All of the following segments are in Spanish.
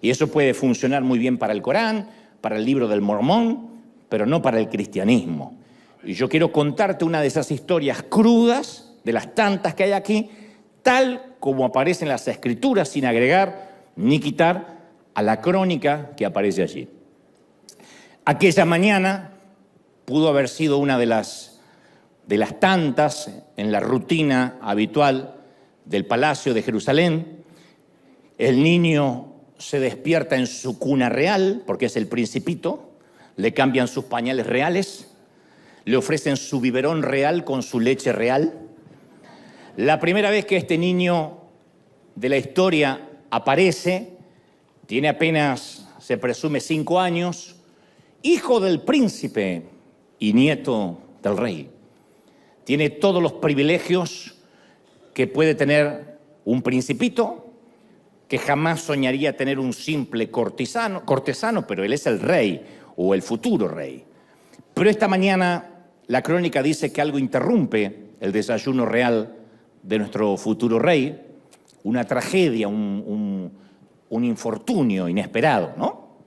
Y eso puede funcionar muy bien para el Corán, para el libro del Mormón, pero no para el cristianismo. Y yo quiero contarte una de esas historias crudas, de las tantas que hay aquí, tal como aparece en las Escrituras, sin agregar ni quitar a la crónica que aparece allí. Aquella mañana pudo haber sido una de las tantas en la rutina habitual del Palacio de Jerusalén. El niño se despierta en su cuna real, porque es el principito, le cambian sus pañales reales, le ofrecen su biberón real con su leche real. La primera vez que este niño de la historia aparece, tiene apenas, se presume, 5 años, hijo del príncipe y nieto del rey. Tiene todos los privilegios que puede tener un principito, que jamás soñaría tener un simple cortesano, pero él es el rey o el futuro rey. Pero esta mañana la crónica dice que algo interrumpe el desayuno real de nuestro futuro rey, una tragedia, un infortunio inesperado, ¿no?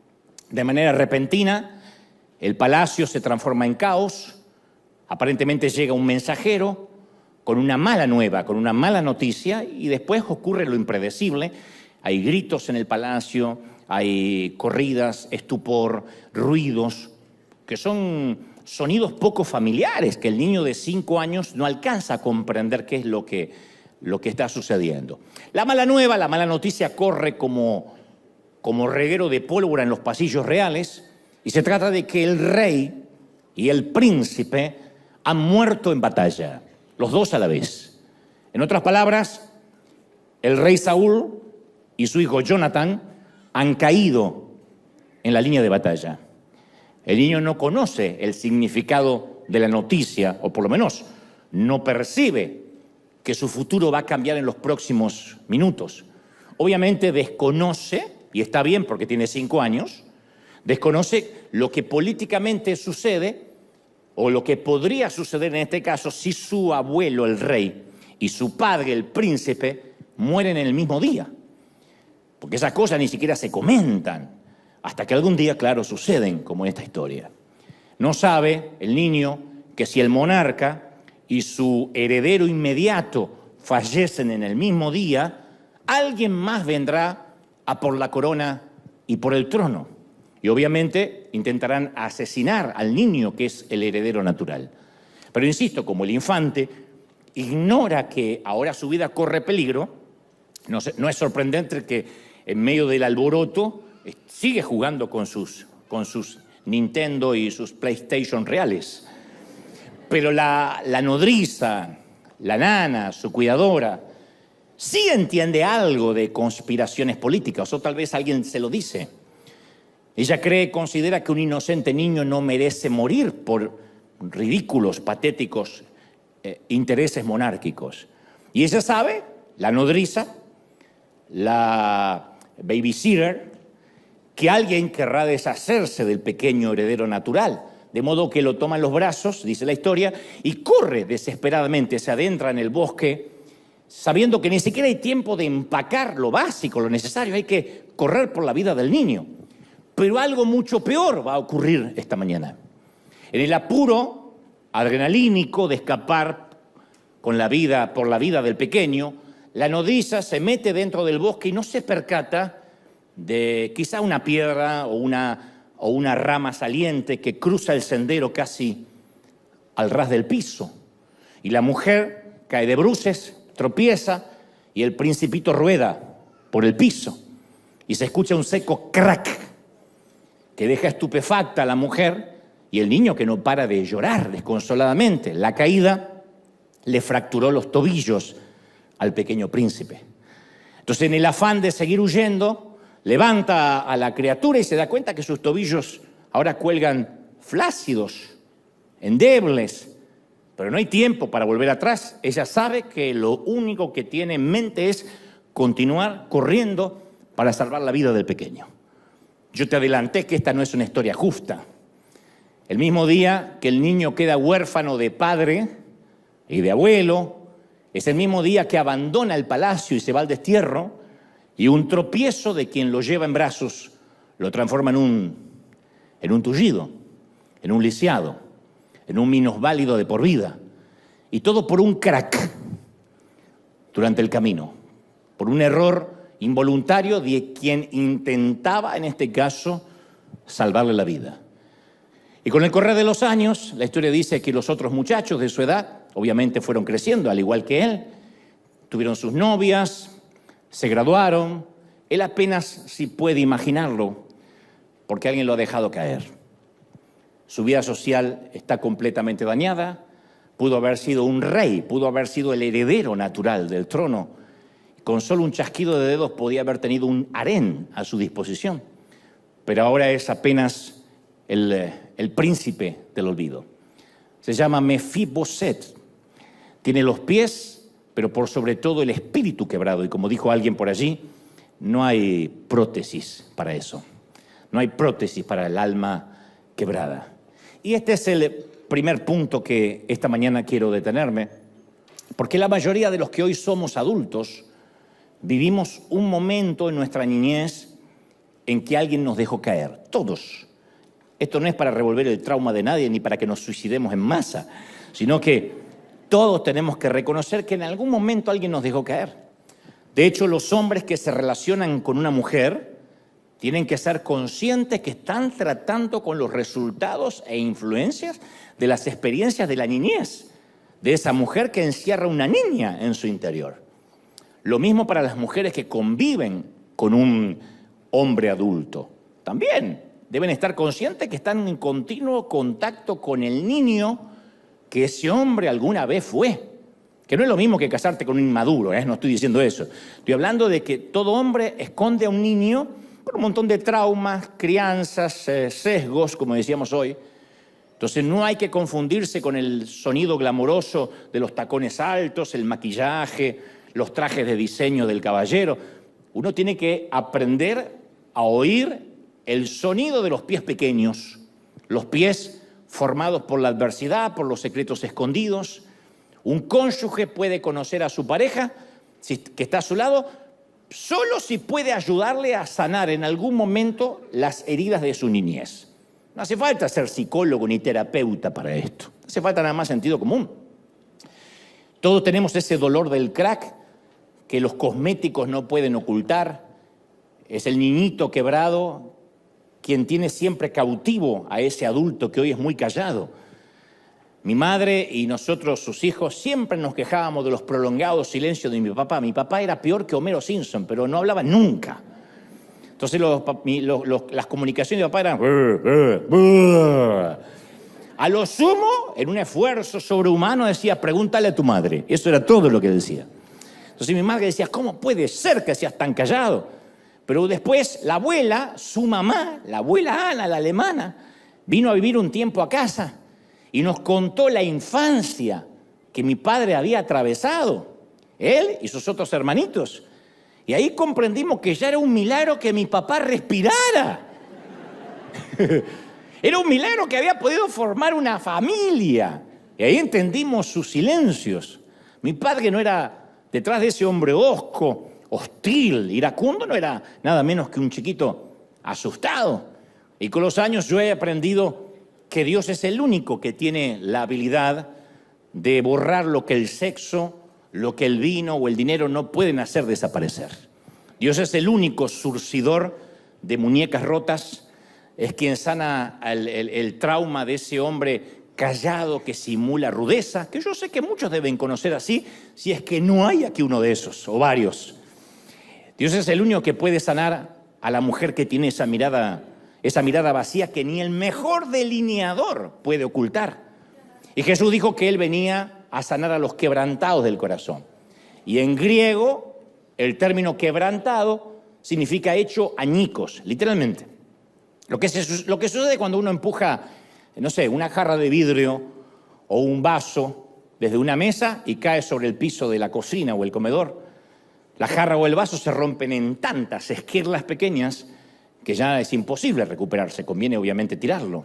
De manera repentina, el palacio se transforma en caos. Aparentemente llega un mensajero con una mala nueva, con una mala noticia, y después ocurre lo impredecible. Hay gritos en el palacio, hay corridas, estupor, ruidos, que son sonidos poco familiares, que el niño de 5 años no alcanza a comprender qué es lo que está sucediendo. La mala nueva, la mala noticia corre como reguero de pólvora en los pasillos reales, y se trata de que el rey y el príncipe han muerto en batalla, los dos a la vez. En otras palabras, el rey Saúl y su hijo Jonathan han caído en la línea de batalla. El niño no conoce el significado de la noticia, o por lo menos no percibe que su futuro va a cambiar en los próximos minutos. Obviamente desconoce, y está bien porque tiene 5 años, desconoce lo que políticamente sucede o lo que podría suceder en este caso si su abuelo, el rey, y su padre, el príncipe, mueren en el mismo día. Porque esas cosas ni siquiera se comentan hasta que algún día, claro, suceden, como en esta historia. No sabe el niño que si el monarca y su heredero inmediato fallecen en el mismo día, alguien más vendrá a por la corona y por el trono. Y obviamente intentarán asesinar al niño, que es el heredero natural. Pero insisto, como el infante ignora que ahora su vida corre peligro, no es sorprendente que en medio del alboroto sigue jugando con sus Nintendo y sus PlayStation reales. Pero la nodriza, la nana, su cuidadora, sí entiende algo de conspiraciones políticas, o tal vez alguien se lo dice. Ella considera que un inocente niño no merece morir por ridículos, patéticos intereses monárquicos. Y ella sabe, la nodriza, la babysitter, que alguien querrá deshacerse del pequeño heredero natural, de modo que lo toma en los brazos, dice la historia, y corre desesperadamente, se adentra en el bosque, sabiendo que ni siquiera hay tiempo de empacar lo básico, lo necesario, hay que correr por la vida del niño. Pero algo mucho peor va a ocurrir esta mañana. En el apuro adrenalínico de escapar por la vida del pequeño, la nodriza se mete dentro del bosque y no se percata de quizá una piedra o una rama saliente que cruza el sendero casi al ras del piso. Y la mujer cae de bruces, tropieza, y el principito rueda por el piso. Y se escucha un seco crack que deja estupefacta a la mujer y el niño, que no para de llorar desconsoladamente. La caída le fracturó los tobillos al pequeño príncipe. Entonces, en el afán de seguir huyendo, levanta a la criatura y se da cuenta que sus tobillos ahora cuelgan flácidos, endebles, pero no hay tiempo para volver atrás. Ella sabe que lo único que tiene en mente es continuar corriendo para salvar la vida del pequeño. Yo te adelanté que esta no es una historia justa. El mismo día que el niño queda huérfano de padre y de abuelo, es el mismo día que abandona el palacio y se va al destierro, Y un tropiezo de quien lo lleva en brazos lo transforma en un tullido, en un lisiado, en un minusválido de por vida. Y todo por un crack durante el camino, por un error involuntario de quien intentaba, en este caso, salvarle la vida. Y con el correr de los años, la historia dice que los otros muchachos de su edad, obviamente fueron creciendo, al igual que él, tuvieron sus novias, se graduaron. Él apenas si puede imaginarlo, porque alguien lo ha dejado caer. Su vida social está completamente dañada. Pudo haber sido un rey, pudo haber sido el heredero natural del trono. Con solo un chasquido de dedos podía haber tenido un harén a su disposición. Pero ahora es apenas el príncipe del olvido. Se llama Mefiboset. Tiene los pies, pero por sobre todo el espíritu quebrado. Y como dijo alguien por allí, no hay prótesis para eso. No hay prótesis para el alma quebrada. Y este es el primer punto que esta mañana quiero detenerme, porque la mayoría de los que hoy somos adultos vivimos un momento en nuestra niñez en que alguien nos dejó caer, todos. Esto no es para revolver el trauma de nadie ni para que nos suicidemos en masa, sino que todos tenemos que reconocer que en algún momento alguien nos dejó caer. De hecho, los hombres que se relacionan con una mujer tienen que ser conscientes que están tratando con los resultados e influencias de las experiencias de la niñez, de esa mujer que encierra una niña en su interior. Lo mismo para las mujeres que conviven con un hombre adulto. También deben estar conscientes que están en continuo contacto con el niño que ese hombre alguna vez fue. Que no es lo mismo que casarte con un inmaduro, no estoy diciendo eso. Estoy hablando de que todo hombre esconde a un niño con un montón de traumas, crianzas, sesgos, como decíamos hoy. Entonces no hay que confundirse con el sonido glamoroso de los tacones altos, el maquillaje, los trajes de diseño del caballero. Uno tiene que aprender a oír el sonido de los pies pequeños, los pies formados por la adversidad, por los secretos escondidos. Un cónyuge puede conocer a su pareja, que está a su lado, solo si puede ayudarle a sanar en algún momento las heridas de su niñez. No hace falta ser psicólogo ni terapeuta para esto. Hace falta nada más sentido común. Todos tenemos ese dolor del crack que los cosméticos no pueden ocultar. Es el niñito quebrado quien tiene siempre cautivo a ese adulto que hoy es muy callado. Mi madre y nosotros, sus hijos, siempre nos quejábamos de los prolongados silencios de mi papá. Mi papá era peor que Homero Simpson, pero no hablaba nunca. Entonces las comunicaciones de mi papá eran... A lo sumo, en un esfuerzo sobrehumano, decía, pregúntale a tu madre. Eso era todo lo que decía. Entonces mi madre decía, ¿cómo puede ser que seas tan callado? Pero después la abuela, su mamá, la abuela Ana, la alemana, vino a vivir un tiempo a casa y nos contó la infancia que mi padre había atravesado, él y sus otros hermanitos. Y ahí comprendimos que ya era un milagro que mi papá respirara. Era un milagro que había podido formar una familia. Y ahí entendimos sus silencios. Mi padre no era, detrás de ese hombre hosco, hostil, iracundo, no era nada menos que un chiquito asustado. Y con los años yo he aprendido que Dios es el único que tiene la habilidad de borrar lo que el sexo, lo que el vino o el dinero no pueden hacer desaparecer. Dios es el único surcidor de muñecas rotas, es quien sana el trauma de ese hombre callado que simula rudeza, que yo sé que muchos deben conocer así, si es que no hay aquí uno de esos, o varios. Dios es el único que puede sanar a la mujer que tiene esa mirada vacía que ni el mejor delineador puede ocultar. Y Jesús dijo que Él venía a sanar a los quebrantados del corazón. Y en griego, el término quebrantado significa hecho añicos, literalmente. Lo que sucede cuando uno empuja, no sé, una jarra de vidrio o un vaso desde una mesa y cae sobre el piso de la cocina o el comedor. La jarra o el vaso se rompen en tantas esquirlas pequeñas que ya es imposible recuperarse, conviene obviamente tirarlo.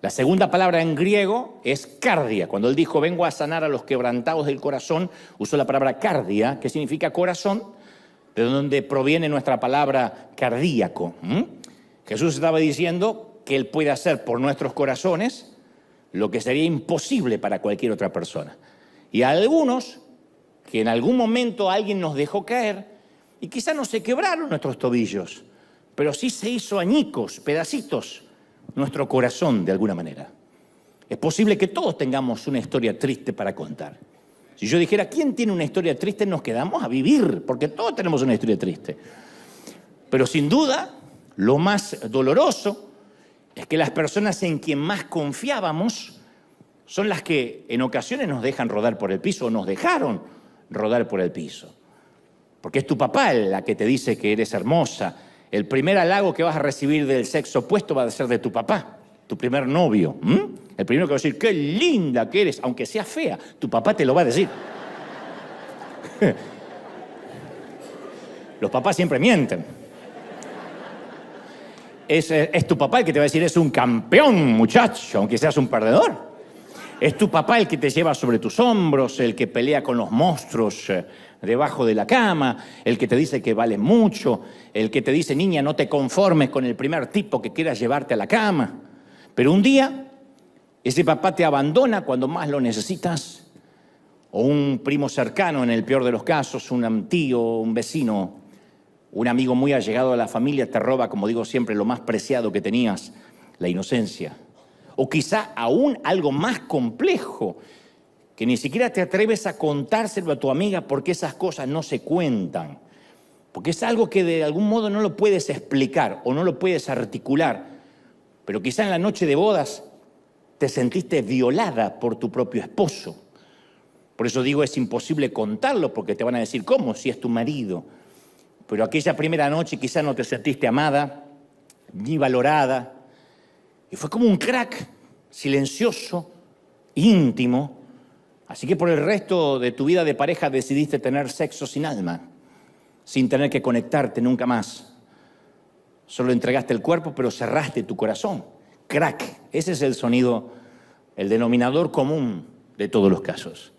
La segunda palabra en griego es cardia. Cuando él dijo, vengo a sanar a los quebrantados del corazón, usó la palabra cardia, que significa corazón, de donde proviene nuestra palabra cardíaco. Jesús estaba diciendo que Él puede hacer por nuestros corazones lo que sería imposible para cualquier otra persona. Y a algunos, que en algún momento alguien nos dejó caer, y quizá no se quebraron nuestros tobillos, pero sí se hizo añicos, pedacitos, nuestro corazón de alguna manera. Es posible que todos tengamos una historia triste para contar. Si yo dijera, ¿quién tiene una historia triste? Nos quedamos a vivir, porque todos tenemos una historia triste. Pero sin duda, lo más doloroso es que las personas en quien más confiábamos son las que en ocasiones nos dejan rodar por el piso o nos dejaron rodar por el piso. Porque es tu papá la que te dice que eres hermosa. El primer halago que vas a recibir del sexo opuesto va a ser de tu papá, tu primer novio. El primero que va a decir, qué linda que eres, aunque sea fea, tu papá te lo va a decir. Los papás siempre mienten. Es tu papá el que te va a decir, es un campeón, muchacho, aunque seas un perdedor. Es tu papá el que te lleva sobre tus hombros, el que pelea con los monstruos debajo de la cama, el que te dice que vale mucho, el que te dice, niña, no te conformes con el primer tipo que quieras llevarte a la cama. Pero un día, ese papá te abandona cuando más lo necesitas, o un primo cercano, en el peor de los casos, un tío, un vecino, un amigo muy allegado a la familia te roba, como digo siempre, lo más preciado que tenías, la inocencia. O quizá aún algo más complejo, que ni siquiera te atreves a contárselo a tu amiga porque esas cosas no se cuentan. Porque es algo que de algún modo no lo puedes explicar o no lo puedes articular. Pero quizá en la noche de bodas te sentiste violada por tu propio esposo. Por eso digo, es imposible contarlo porque te van a decir, ¿cómo? Si es tu marido. Pero aquella primera noche quizá no te sentiste amada, ni valorada. Y fue como un crack silencioso, íntimo. Así que por el resto de tu vida de pareja decidiste tener sexo sin alma, sin tener que conectarte nunca más. Solo entregaste el cuerpo, pero cerraste tu corazón. Crack. Ese es el sonido, el denominador común de todos los casos.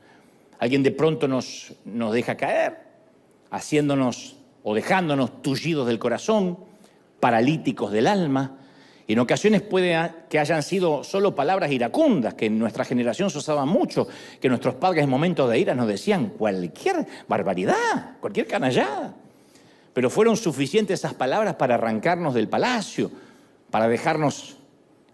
Alguien de pronto nos deja caer, haciéndonos o dejándonos tullidos del corazón, paralíticos del alma. Y en ocasiones puede que hayan sido solo palabras iracundas, que en nuestra generación se usaban mucho, que nuestros padres en momentos de ira nos decían cualquier barbaridad, cualquier canallada. Pero fueron suficientes esas palabras para arrancarnos del palacio, para dejarnos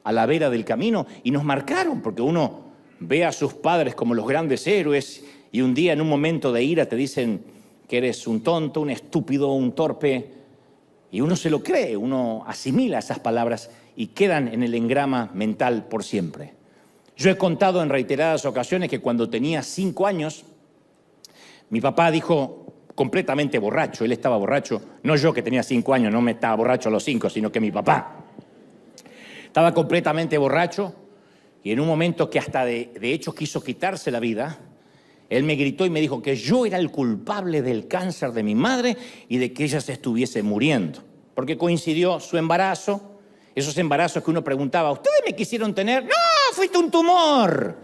a la vera del camino, y nos marcaron, porque uno ve a sus padres como los grandes héroes y un día en un momento de ira te dicen que eres un tonto, un estúpido, un torpe, y uno se lo cree, uno asimila esas palabras y quedan en el engrama mental por siempre. Yo he contado en reiteradas ocasiones que cuando tenía 5 años, mi papá dijo, completamente borracho, él estaba borracho, no yo que tenía 5 años, no me estaba borracho a los 5, sino que mi papá. Estaba completamente borracho y en un momento que hasta de hecho quiso quitarse la vida, él me gritó y me dijo que yo era el culpable del cáncer de mi madre y de que ella se estuviese muriendo. Porque coincidió su embarazo, esos embarazos que uno preguntaba, ¿ustedes me quisieron tener? ¡No! ¡Fuiste un tumor!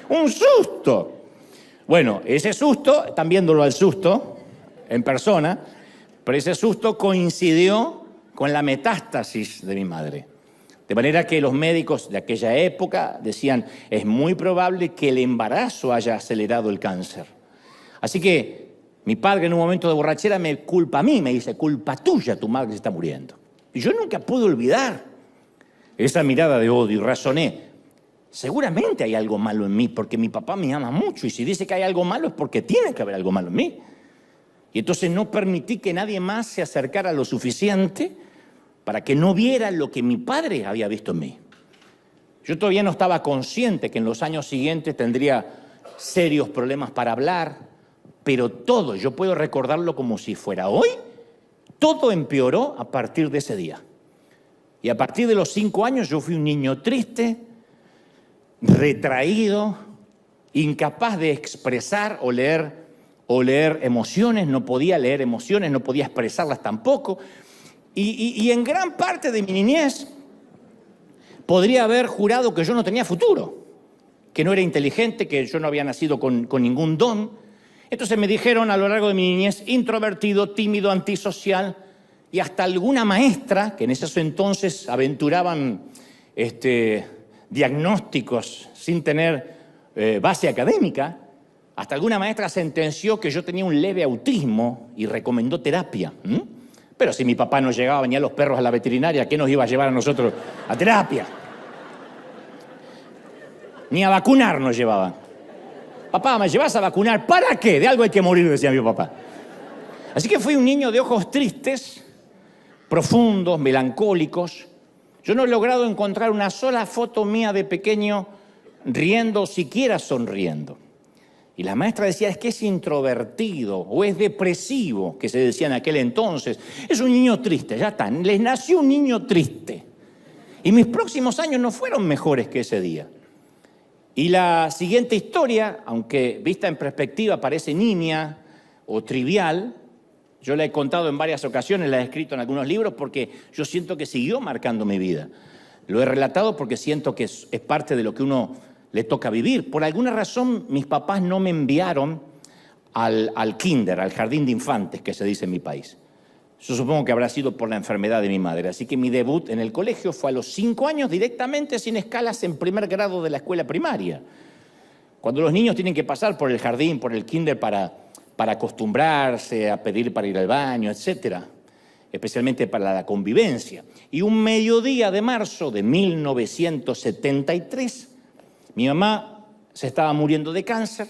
¡Un susto! Bueno, ese susto, están viéndolo al susto en persona, pero ese susto coincidió con la metástasis de mi madre. De manera que los médicos de aquella época decían, es muy probable que el embarazo haya acelerado el cáncer. Así que mi padre en un momento de borrachera me culpa a mí, me dice, culpa tuya, tu madre se está muriendo. Y yo nunca pude olvidar esa mirada de odio y razoné, seguramente hay algo malo en mí porque mi papá me ama mucho y si dice que hay algo malo es porque tiene que haber algo malo en mí. Y entonces no permití que nadie más se acercara lo suficiente para que no viera lo que mi padre había visto en mí. Yo todavía no estaba consciente que en los años siguientes tendría serios problemas para hablar, pero todo, yo puedo recordarlo como si fuera hoy, todo empeoró a partir de ese día. Y a partir de los 5 años yo fui un niño triste, retraído, incapaz de expresar o leer emociones, no podía leer emociones, no podía expresarlas tampoco. Y en gran parte de mi niñez podría haber jurado que yo no tenía futuro, que no era inteligente, que yo no había nacido con ningún don. Entonces me dijeron a lo largo de mi niñez, introvertido, tímido, antisocial, y hasta alguna maestra, que en esos entonces aventuraban diagnósticos sin tener base académica, hasta alguna maestra sentenció que yo tenía un leve autismo y recomendó terapia. Pero si mi papá no llegaba, venía los perros a la veterinaria, ¿qué nos iba a llevar a nosotros a terapia? Ni a vacunar nos llevaban. Papá, ¿me llevas a vacunar? ¿Para qué? De algo hay que morir, decía mi papá. Así que fui un niño de ojos tristes, profundos, melancólicos. Yo no he logrado encontrar una sola foto mía de pequeño riendo, siquiera sonriendo. Y la maestra decía, es que es introvertido o es depresivo, que se decía en aquel entonces. Es un niño triste, ya está. Les nació un niño triste. Y mis próximos años no fueron mejores que ese día. Y la siguiente historia, aunque vista en perspectiva parece nimia o trivial, yo la he contado en varias ocasiones, la he escrito en algunos libros porque yo siento que siguió marcando mi vida. Lo he relatado porque siento que es parte de lo que uno le toca vivir. Por alguna razón, mis papás no me enviaron al kinder, al jardín de infantes, que se dice en mi país. Yo supongo que habrá sido por la enfermedad de mi madre. Así que mi debut en el colegio fue a los 5 años, directamente, sin escalas, en primer grado de la escuela primaria. Cuando los niños tienen que pasar por el jardín, por el kinder, para acostumbrarse a pedir para ir al baño, etcétera, especialmente para la convivencia. Y un mediodía de marzo de 1973, mi mamá se estaba muriendo de cáncer.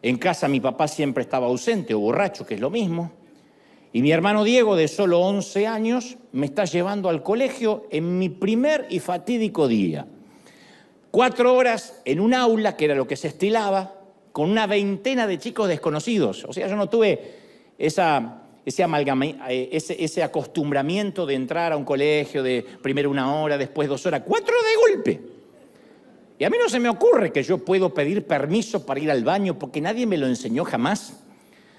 En casa mi papá siempre estaba ausente o borracho, que es lo mismo. Y mi hermano Diego, de solo 11 años, me está llevando al colegio en mi primer y fatídico día. 4 horas en un aula, que era lo que se estilaba, con una veintena de chicos desconocidos. O sea, yo no tuve ese acostumbramiento de entrar a un colegio de primero 1 hora, después 2 horas, 4 de golpe. Y a mí no se me ocurre que yo puedo pedir permiso para ir al baño porque nadie me lo enseñó jamás.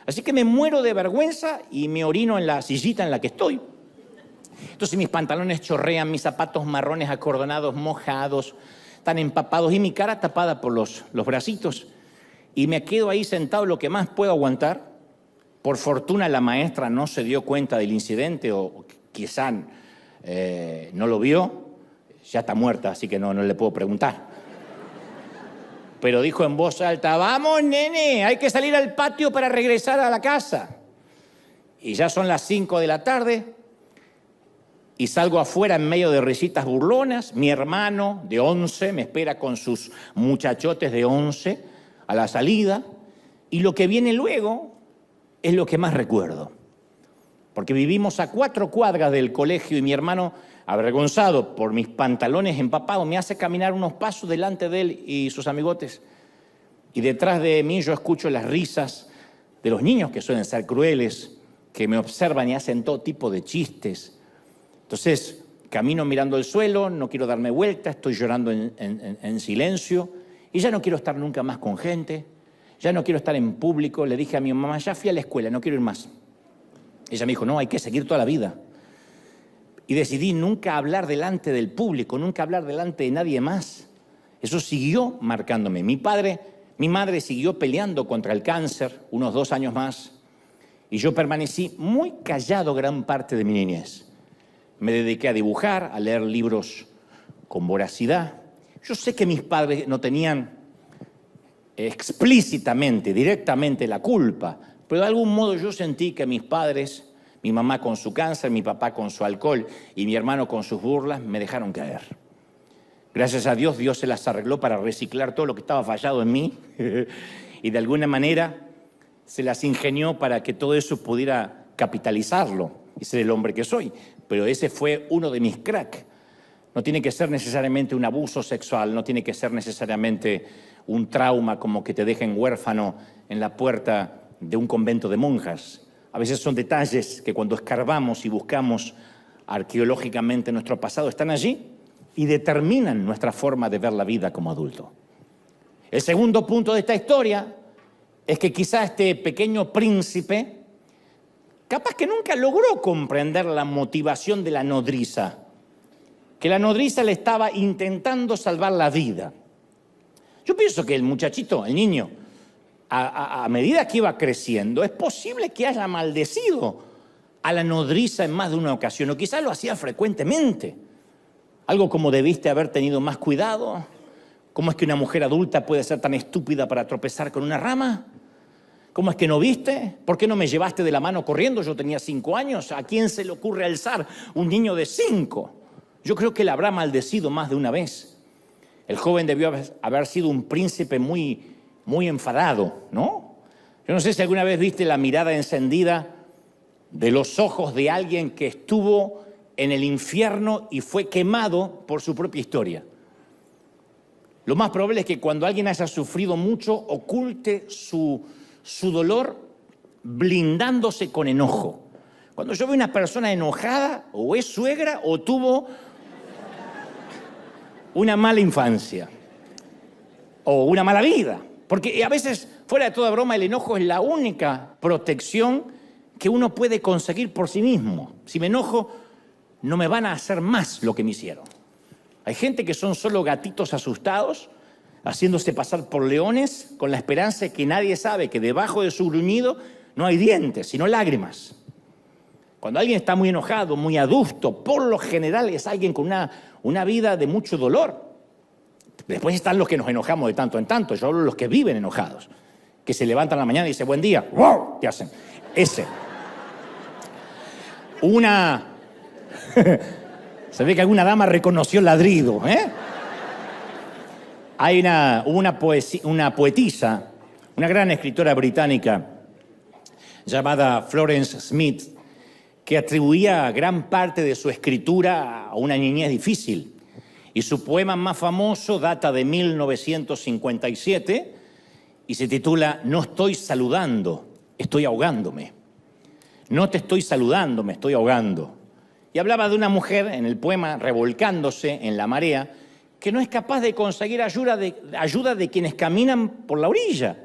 Así que me muero de vergüenza y me orino en la sillita en la que estoy. Entonces mis pantalones chorrean, mis zapatos marrones acordonados, mojados, están empapados y mi cara tapada por los bracitos. Y me quedo ahí sentado lo que más puedo aguantar. Por fortuna la maestra no se dio cuenta del incidente o quizá no lo vio. Ya está muerta, así que no le puedo preguntar. Pero dijo en voz alta, vamos nene, hay que salir al patio para regresar a la casa. Y ya son las 5 de la tarde y salgo afuera en medio de risitas burlonas. Mi hermano de 11 me espera con sus muchachotes de 11 a la salida. Y lo que viene luego es lo que más recuerdo. Porque vivimos a 4 cuadras del colegio y mi hermano, avergonzado por mis pantalones empapados, me hace caminar unos pasos delante de él y sus amigotes. Y detrás de mí yo escucho las risas de los niños que suelen ser crueles, que me observan y hacen todo tipo de chistes. Entonces, camino mirando el suelo, no quiero darme vuelta, estoy llorando en silencio y ya no quiero estar nunca más con gente, ya no quiero estar en público. Le dije a mi mamá, ya fui a la escuela, no quiero ir más. Ella me dijo, no, hay que seguir toda la vida. Y decidí nunca hablar delante del público, nunca hablar delante de nadie más. Eso siguió marcándome. Mi madre siguió peleando contra el cáncer unos 2 años más y yo permanecí muy callado gran parte de mi niñez. Me dediqué a dibujar, a leer libros con voracidad. Yo sé que mis padres no tenían explícitamente, directamente la culpa, pero de algún modo yo sentí que mis padres, mi mamá con su cáncer, mi papá con su alcohol y mi hermano con sus burlas, me dejaron caer. Gracias a Dios, Dios se las arregló para reciclar todo lo que estaba fallado en mí y de alguna manera se las ingenió para que todo eso pudiera capitalizarlo y ser el hombre que soy. Pero ese fue uno de mis cracks. No tiene que ser necesariamente un abuso sexual, no tiene que ser necesariamente un trauma como que te dejen huérfano en la puerta de un convento de monjas. A veces son detalles que cuando escarbamos y buscamos arqueológicamente nuestro pasado están allí y determinan nuestra forma de ver la vida como adulto. El segundo punto de esta historia es que quizá este pequeño príncipe, capaz que nunca logró comprender la motivación de la nodriza, que la nodriza le estaba intentando salvar la vida. Yo pienso que el muchachito, el niño, a medida que iba creciendo, es posible que haya maldecido a la nodriza en más de una ocasión, o quizás lo hacía frecuentemente. Algo como debiste haber tenido más cuidado. ¿Cómo es que una mujer adulta puede ser tan estúpida para tropezar con una rama? ¿Cómo es que no viste? ¿Por qué no me llevaste de la mano corriendo? Yo tenía 5 años. ¿A quién se le ocurre alzar un niño de 5? Yo creo que le habrá maldecido más de una vez. El joven debió haber sido un príncipe muy enfadado, ¿no? Yo no sé si alguna vez viste la mirada encendida de los ojos de alguien que estuvo en el infierno y fue quemado por su propia historia. Lo más probable es que cuando alguien haya sufrido mucho, oculte su dolor blindándose con enojo. Cuando yo veo una persona enojada, o es suegra o tuvo una mala infancia o una mala vida. Porque a veces, fuera de toda broma, el enojo es la única protección que uno puede conseguir por sí mismo. Si me enojo, no me van a hacer más lo que me hicieron. Hay gente que son solo gatitos asustados, haciéndose pasar por leones, con la esperanza de que nadie sabe que debajo de su gruñido no hay dientes, sino lágrimas. Cuando alguien está muy enojado, muy adusto, por lo general es alguien con una vida de mucho dolor. Después están los que nos enojamos de tanto en tanto. Yo hablo de los que viven enojados, que se levantan a la mañana y dicen, buen día, ¡wow! ¿Qué hacen? Ese. Se ve que alguna dama reconoció el ladrido, ¿eh? Hay una poetisa, una gran escritora británica llamada Florence Smith, que atribuía gran parte de su escritura a una niñez difícil. Y su poema más famoso data de 1957 y se titula No estoy saludando, estoy ahogándome. No te estoy saludando, me estoy ahogando. Y hablaba de una mujer en el poema revolcándose en la marea que no es capaz de conseguir ayuda de quienes caminan por la orilla.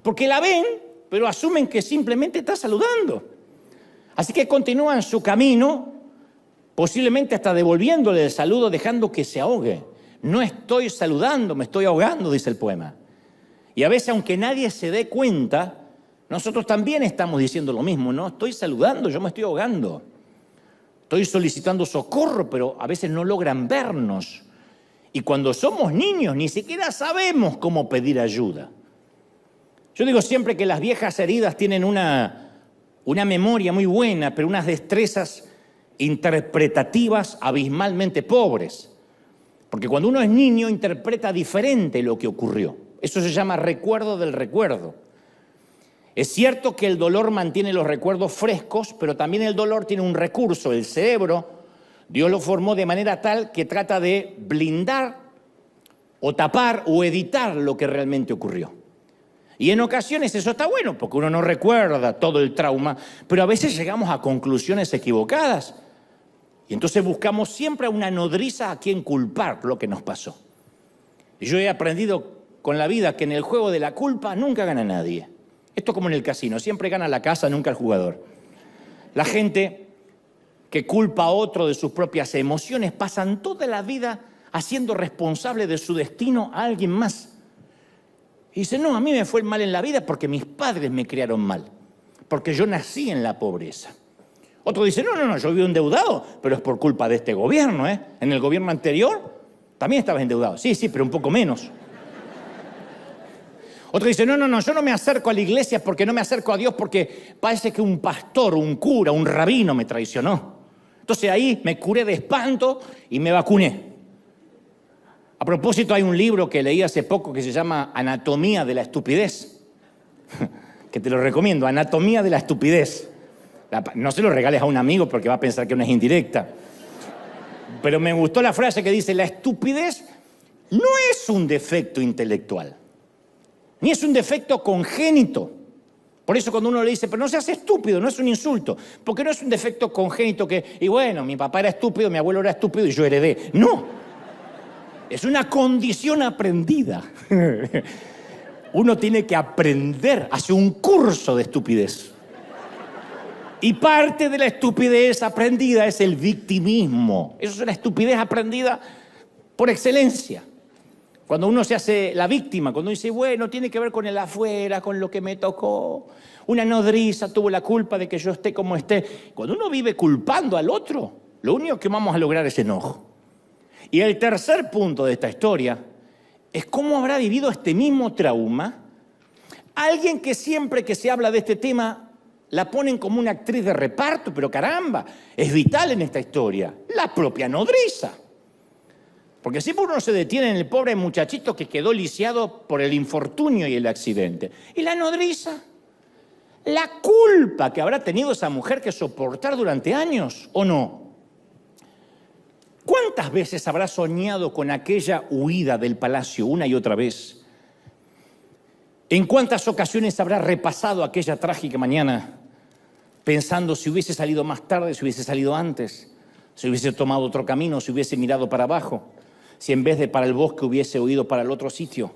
Porque la ven, pero asumen que simplemente está saludando. Así que continúan su camino, posiblemente hasta devolviéndole el saludo, dejando que se ahogue. No estoy saludando, me estoy ahogando, dice el poema. Y a veces, aunque nadie se dé cuenta, nosotros también estamos diciendo lo mismo. No estoy saludando, yo me estoy ahogando. Estoy solicitando socorro, pero a veces no logran vernos. Y cuando somos niños ni siquiera sabemos cómo pedir ayuda. Yo digo siempre que las viejas heridas tienen una memoria muy buena, pero unas destrezas interpretativas abismalmente pobres. Porque cuando uno es niño interpreta diferente lo que ocurrió. Eso se llama recuerdo del recuerdo. Es cierto que el dolor mantiene los recuerdos frescos, pero también el dolor tiene un recurso, el cerebro. Dios lo formó de manera tal que trata de blindar o tapar o editar lo que realmente ocurrió. Y en ocasiones eso está bueno, porque uno no recuerda todo el trauma, pero a veces llegamos a conclusiones equivocadas. Y entonces buscamos siempre a una nodriza a quien culpar lo que nos pasó. Y yo he aprendido con la vida que en el juego de la culpa nunca gana nadie. Esto como en el casino, siempre gana la casa, nunca el jugador. La gente que culpa a otro de sus propias emociones pasan toda la vida haciendo responsable de su destino a alguien más. Y dice, no, a mí me fue mal en la vida porque mis padres me criaron mal, porque yo nací en la pobreza. Otro dice, no, yo vivo endeudado, pero es por culpa de este gobierno, ¿eh? En el gobierno anterior también estabas endeudado. Sí, pero un poco menos. Otro dice, no, yo no me acerco a la iglesia porque no me acerco a Dios porque parece que un pastor, un cura, un rabino me traicionó. Entonces ahí me curé de espanto y me vacuné. A propósito, hay un libro que leí hace poco que se llama Anatomía de la estupidez, que te lo recomiendo, Anatomía de la estupidez. No se lo regales a un amigo porque va a pensar que no es indirecta. Pero me gustó la frase que dice, la estupidez no es un defecto intelectual. Ni es un defecto congénito. Por eso cuando uno le dice, pero no seas estúpido, no es un insulto. Porque no es un defecto congénito que, y bueno, mi papá era estúpido, mi abuelo era estúpido y yo heredé. No. Es una condición aprendida. Uno tiene que aprender, hace un curso de estupidez. Y parte de la estupidez aprendida es el victimismo. Eso es una estupidez aprendida por excelencia. Cuando uno se hace la víctima, cuando dice, bueno, tiene que ver con el afuera, con lo que me tocó. Una nodriza tuvo la culpa de que yo esté como esté. Cuando uno vive culpando al otro, lo único que vamos a lograr es enojo. Y el tercer punto de esta historia es cómo habrá vivido este mismo trauma alguien que siempre que se habla de este tema la ponen como una actriz de reparto, pero caramba, es vital en esta historia, la propia nodriza. Porque siempre uno se detiene en el pobre muchachito que quedó lisiado por el infortunio y el accidente. ¿Y la nodriza? La culpa que habrá tenido esa mujer que soportar durante años, ¿o no? ¿Cuántas veces habrá soñado con aquella huida del palacio una y otra vez? ¿En cuántas ocasiones habrá repasado aquella trágica mañana pensando si hubiese salido más tarde, si hubiese salido antes, si hubiese tomado otro camino, si hubiese mirado para abajo? Si en vez de para el bosque hubiese huido para el otro sitio.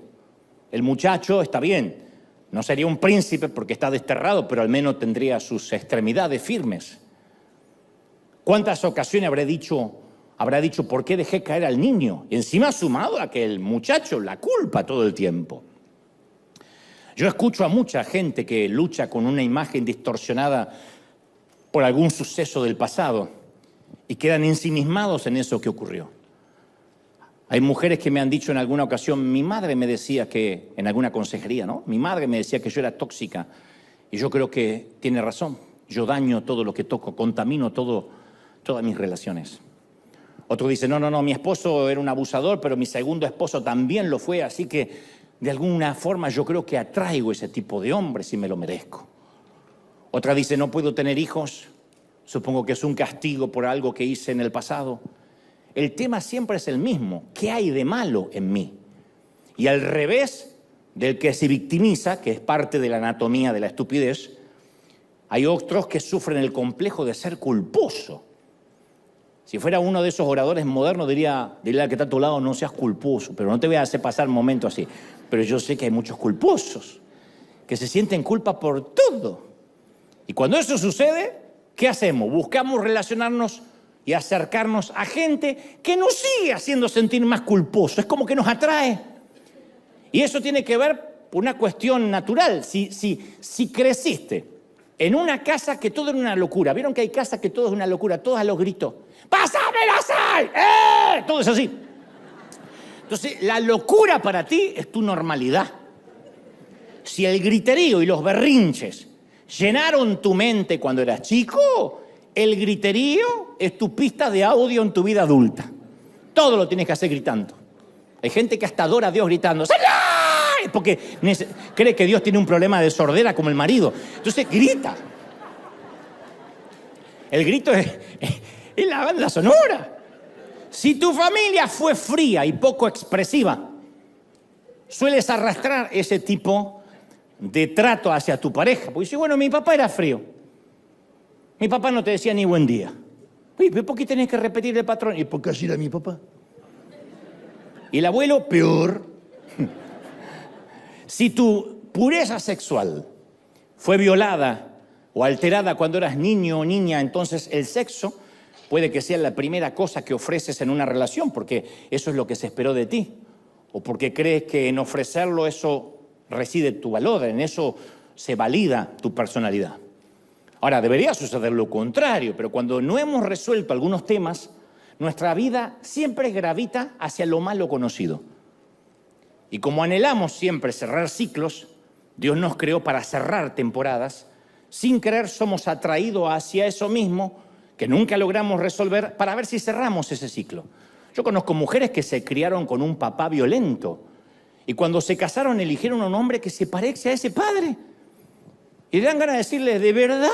El muchacho está bien, no sería un príncipe porque está desterrado, pero al menos tendría sus extremidades firmes. ¿Cuántas ocasiones habrá dicho por qué dejé caer al niño? Encima sumado a que el muchacho la culpa todo el tiempo. Yo escucho a mucha gente que lucha con una imagen distorsionada por algún suceso del pasado y quedan ensimismados en eso que ocurrió. Hay mujeres que me han dicho en alguna ocasión, mi madre me decía que, en alguna consejería, ¿no? Mi madre me decía que yo era tóxica y yo creo que tiene razón. Yo daño todo lo que toco, contamino todas mis relaciones. Otro dice, no, mi esposo era un abusador, pero mi segundo esposo también lo fue, así que de alguna forma yo creo que atraigo ese tipo de hombres y me lo merezco. Otra dice, no puedo tener hijos, supongo que es un castigo por algo que hice en el pasado. El tema siempre es el mismo. ¿Qué hay de malo en mí? Y al revés del que se victimiza, que es parte de la anatomía de la estupidez, hay otros que sufren el complejo de ser culposo. Si fuera uno de esos oradores modernos, diría al que está a tu lado, no seas culposo, pero no te voy a hacer pasar momentos así. Pero yo sé que hay muchos culposos que se sienten culpa por todo. Y cuando eso sucede, ¿qué hacemos? Buscamos relacionarnos y acercarnos a gente que nos sigue haciendo sentir más culposos. Es como que nos atrae. Y eso tiene que ver con una cuestión natural. Si creciste en una casa que todo era una locura, ¿vieron que hay casas que todo es una locura? Todos a los gritos. ¡Pásame la sal! Todo es así. Entonces, la locura para ti es tu normalidad. Si el griterío y los berrinches llenaron tu mente cuando eras chico, el griterío es tu pista de audio en tu vida adulta. Todo lo tienes que hacer gritando. Hay gente que hasta adora a Dios gritando, ¡Señor! Porque cree que Dios tiene un problema de sordera como el marido. Entonces grita. El grito es la banda sonora. Si tu familia fue fría y poco expresiva, sueles arrastrar ese tipo de trato hacia tu pareja. Porque dices, bueno, mi papá era frío. Mi papá no te decía ni buen día. Oye, ¿pero por qué tenés que repetir el patrón? ¿Y por qué así era mi papá? Y el abuelo, peor. Si tu pureza sexual fue violada o alterada cuando eras niño o niña, entonces el sexo puede que sea la primera cosa que ofreces en una relación, porque eso es lo que se esperó de ti. O porque crees que en ofrecerlo eso reside tu valor, en eso se valida tu personalidad. Ahora, debería suceder lo contrario, pero cuando no hemos resuelto algunos temas, nuestra vida siempre gravita hacia lo malo conocido. Y como anhelamos siempre cerrar ciclos, Dios nos creó para cerrar temporadas. Sin querer somos atraídos hacia eso mismo que nunca logramos resolver para ver si cerramos ese ciclo. Yo conozco mujeres que se criaron con un papá violento y cuando se casaron eligieron un hombre que se parece a ese padre. Y le dan ganas de decirle, ¿de verdad?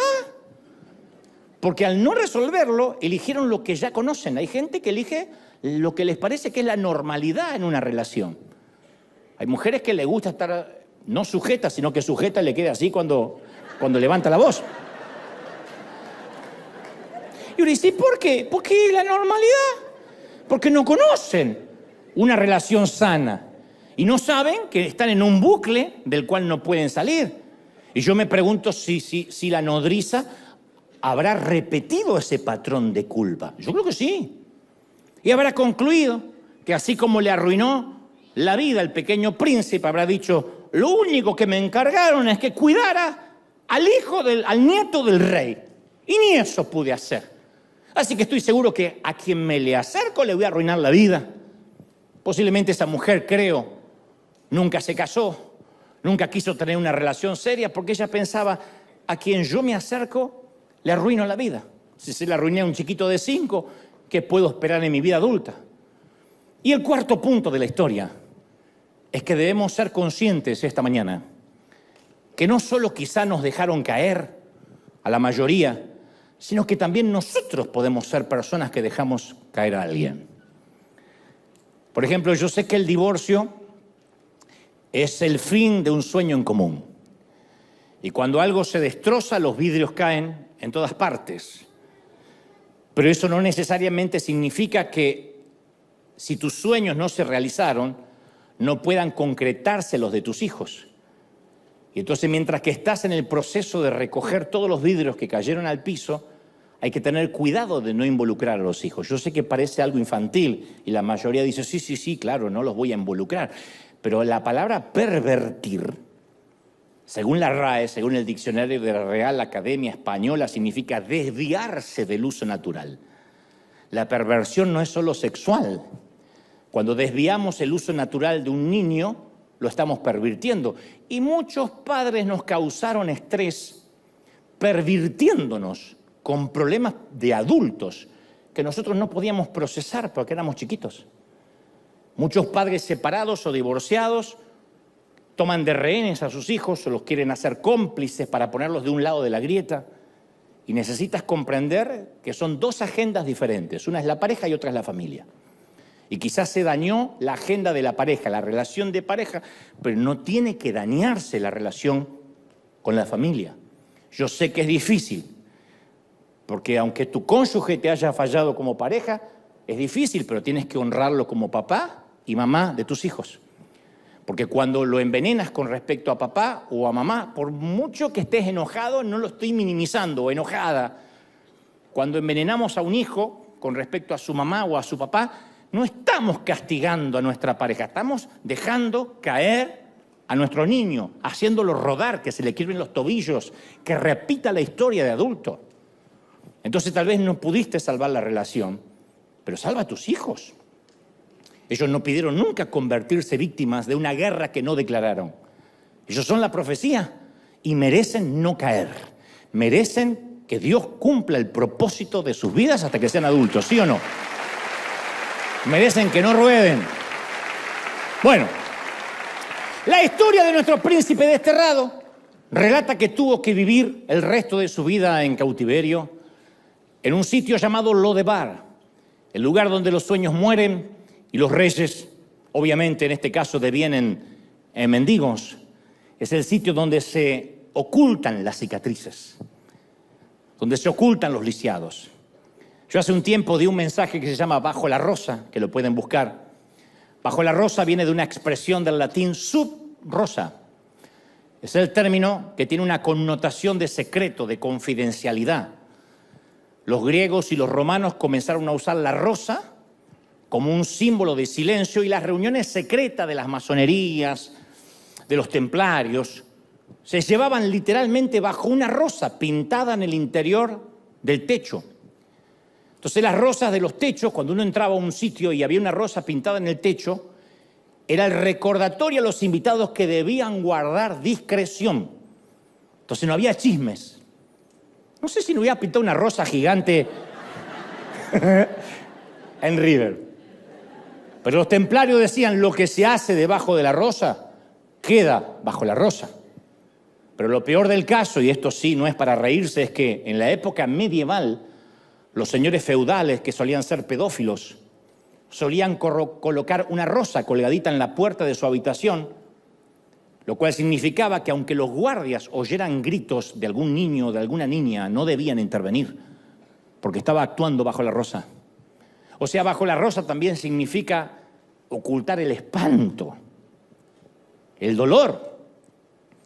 Porque al no resolverlo, eligieron lo que ya conocen. Hay gente que elige lo que les parece que es la normalidad en una relación. Hay mujeres que les gusta estar no sujeta, sino que sujeta le queda así cuando levanta la voz. Y uno dice, ¿por qué? Porque es la normalidad. Porque no conocen una relación sana. Y no saben que están en un bucle del cual no pueden salir. Y yo me pregunto si la nodriza habrá repetido ese patrón de culpa. Yo creo que sí. Y habrá concluido que así como le arruinó la vida, el pequeño príncipe habrá dicho, lo único que me encargaron es que cuidara al nieto del rey. Y ni eso pude hacer. Así que estoy seguro que a quien me le acerco le voy a arruinar la vida. Posiblemente esa mujer, creo, nunca se casó, nunca quiso tener una relación seria porque ella pensaba, a quien yo me acerco, le arruino la vida. Si se le arruiné a un chiquito de 5, ¿qué puedo esperar en mi vida adulta? Y el cuarto punto de la historia es que debemos ser conscientes esta mañana que no solo quizá nos dejaron caer a la mayoría, sino que también nosotros podemos ser personas que dejamos caer a alguien. Por ejemplo, yo sé que el divorcio es el fin de un sueño en común. Y cuando algo se destroza, los vidrios caen en todas partes. Pero eso no necesariamente significa que si tus sueños no se realizaron, no puedan concretarse los de tus hijos. Y entonces, mientras que estás en el proceso de recoger todos los vidrios que cayeron al piso, hay que tener cuidado de no involucrar a los hijos. Yo sé que parece algo infantil y la mayoría dice, sí, claro, no los voy a involucrar. Pero la palabra pervertir, según la RAE, según el diccionario de la Real Academia Española, significa desviarse del uso natural. La perversión no es solo sexual. Cuando desviamos el uso natural de un niño, lo estamos pervirtiendo. Y muchos padres nos causaron estrés pervirtiéndonos con problemas de adultos que nosotros no podíamos procesar porque éramos chiquitos. Muchos padres separados o divorciados toman de rehenes a sus hijos o los quieren hacer cómplices para ponerlos de un lado de la grieta. Y necesitas comprender que son dos agendas diferentes. Una es la pareja y otra es la familia. Y quizás se dañó la agenda de la pareja, la relación de pareja, pero no tiene que dañarse la relación con la familia. Yo sé que es difícil, porque aunque tu cónyuge te haya fallado como pareja, es difícil, pero tienes que honrarlo como papá y mamá de tus hijos. Porque cuando lo envenenas con respecto a papá o a mamá, por mucho que estés enojado, no lo estoy minimizando, o enojada. Cuando envenenamos a un hijo con respecto a su mamá o a su papá, no estamos castigando a nuestra pareja, estamos dejando caer a nuestro niño, haciéndolo rodar, que se le quiebren los tobillos, que repita la historia de adulto. Entonces tal vez no pudiste salvar la relación, pero salva a tus hijos. Ellos no pidieron nunca convertirse víctimas de una guerra que no declararon. Ellos son la profecía y merecen no caer. Merecen que Dios cumpla el propósito de sus vidas hasta que sean adultos, ¿sí o no? Merecen que no rueden. Bueno, la historia de nuestro príncipe desterrado relata que tuvo que vivir el resto de su vida en cautiverio en un sitio llamado Lodebar, el lugar donde los sueños mueren y los reyes, obviamente en este caso devienen en mendigos. Es el sitio donde se ocultan las cicatrices, donde se ocultan los lisiados. Yo hace un tiempo di un mensaje que se llama Bajo la Rosa, que lo pueden buscar. Bajo la Rosa viene de una expresión del latín sub rosa. Es el término que tiene una connotación de secreto, de confidencialidad. Los griegos y los romanos comenzaron a usar la rosa como un símbolo de silencio y las reuniones secretas de las masonerías, de los templarios, se llevaban literalmente bajo una rosa pintada en el interior del techo. Entonces las rosas de los techos, cuando uno entraba a un sitio y había una rosa pintada en el techo, era el recordatorio a los invitados que debían guardar discreción. Entonces no había chismes. No sé si no hubiera pintado una rosa gigante en River. Pero los templarios decían, lo que se hace debajo de la rosa, queda bajo la rosa. Pero lo peor del caso, y esto sí no es para reírse, es que en la época medieval, los señores feudales, que solían ser pedófilos, solían colocar una rosa colgadita en la puerta de su habitación, lo cual significaba que aunque los guardias oyeran gritos de algún niño o de alguna niña, no debían intervenir, porque estaba actuando bajo la rosa. O sea, bajo la rosa también significa ocultar el espanto, el dolor,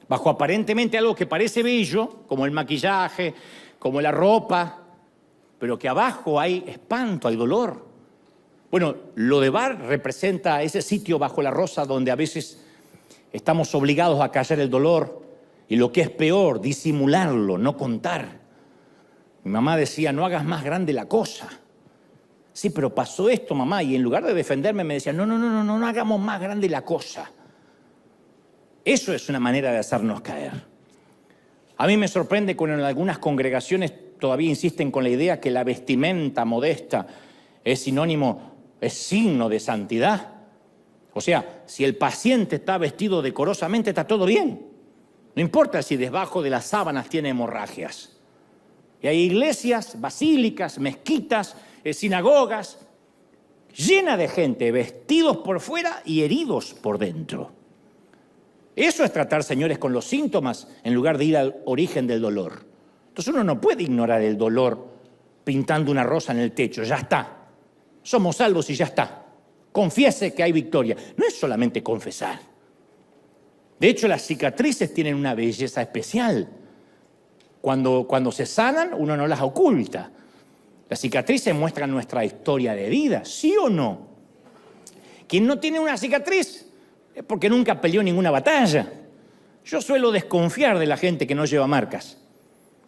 bajo aparentemente algo que parece bello, como el maquillaje, como la ropa, pero que abajo hay espanto, hay dolor. Bueno, Lodebar representa ese sitio bajo la rosa donde a veces estamos obligados a callar el dolor y lo que es peor, disimularlo, no contar. Mi mamá decía, no hagas más grande la cosa. Sí, pero pasó esto, mamá, y en lugar de defenderme me decía, no hagamos más grande la cosa. Eso es una manera de hacernos caer. A mí me sorprende cuando en algunas congregaciones todavía insisten con la idea que la vestimenta modesta es sinónimo, es signo de santidad. O sea, si el paciente está vestido decorosamente, está todo bien. No importa si debajo de las sábanas tiene hemorragias. Y hay iglesias, basílicas, mezquitas, sinagogas, llenas de gente, vestidos por fuera y heridos por dentro. Eso es tratar, señores, con los síntomas en lugar de ir al origen del dolor. Entonces uno no puede ignorar el dolor pintando una rosa en el techo, ya está. Somos salvos y ya está. Confiese que hay victoria. No es solamente confesar. De hecho, las cicatrices tienen una belleza especial. Cuando se sanan, uno no las oculta. Las cicatrices muestran nuestra historia de vida, ¿sí o no? Quien no tiene una cicatriz es porque nunca peleó ninguna batalla. Yo suelo desconfiar de la gente que no lleva marcas.